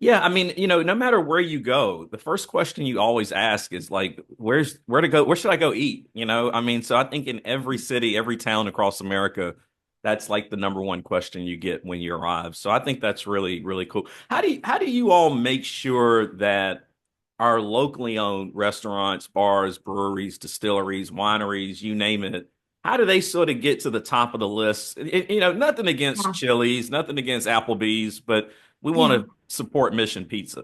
Yeah, I mean, no matter where you go, the first question you always ask is like, where to go? Where should I go eat? I mean, so I think in every city, every town across America, that's like the number one question you get when you arrive. So I think that's really, really cool. How do you all make sure that our locally owned restaurants, bars, breweries, distilleries, wineries, you name it, how do they sort of get to the top of the list? Nothing against Yeah. Chili's, nothing against Applebee's, but we want Yeah. to support Mission Pizza.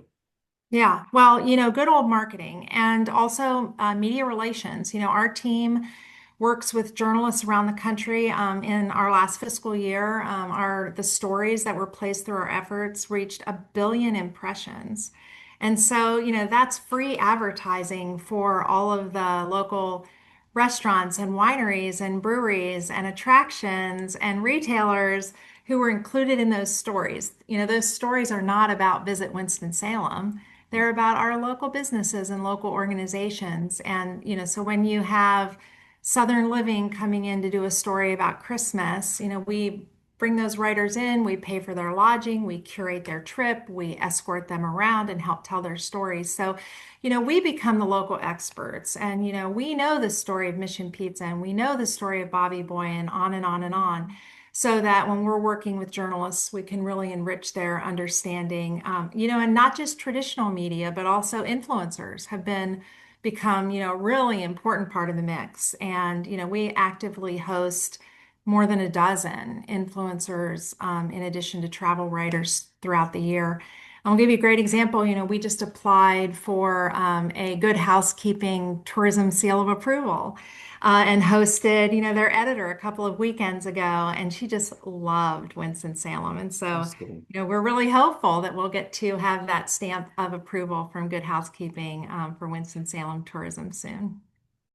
Yeah. Well, good old marketing and also media relations. Our team works with journalists around the country. In our last fiscal year, the stories that were placed through our efforts reached 1 billion impressions. And so, that's free advertising for all of the local restaurants and wineries and breweries and attractions and retailers who were included in those stories. Those stories are not about Visit Winston-Salem. They're about our local businesses and local organizations. And, so when you have Southern Living coming in to do a story about Christmas, we bring those writers in, we pay for their lodging, we curate their trip, we escort them around and help tell their stories. So, we become the local experts. And, we know the story of Mission Pizza and we know the story of Bobby Boy and on and on and on. So that when we're working with journalists, we can really enrich their understanding, and not just traditional media, but also influencers have become, a really important part of the mix. And, we actively host more than a dozen influencers, in addition to travel writers throughout the year. I'll give you a great example. We just applied for a Good Housekeeping Tourism Seal of Approval and hosted, their editor a couple of weekends ago, and she just loved Winston-Salem. And so, That's cool. we're really hopeful that we'll get to have that stamp of approval from Good Housekeeping for Winston-Salem tourism soon.